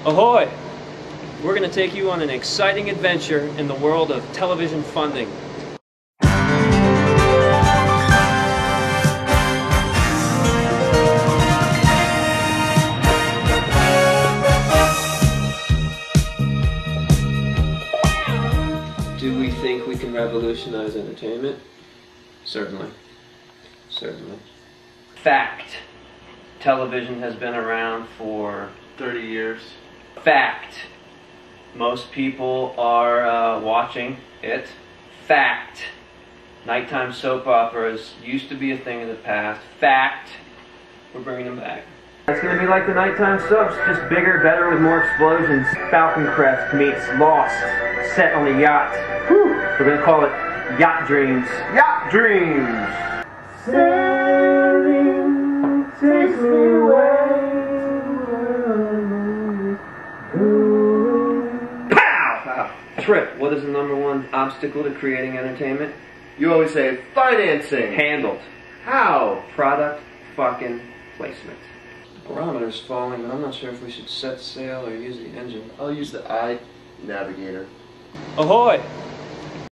Ahoy! We're going to take you on an exciting adventure in the world of television funding. Do we think we can revolutionize entertainment? Certainly. Certainly. Fact. Television has been around for 30 years. Fact. Most people are watching it. Fact. Nighttime soap operas used to be a thing in the past. Fact. We're bringing them back. It's going to be like the nighttime soaps, just bigger, better, with more explosions. Falcon Crest meets Lost, set on a yacht. Whew. We're going to call it Yacht Dreams. Yacht Dreams! Sailing takes me away. Pow! Trip, what is the #1 obstacle to creating entertainment? You always say financing. Handled. How? Product fucking placement. The barometer's falling, but I'm not sure if we should set sail or use the engine. I'll use the eye navigator. Ahoy!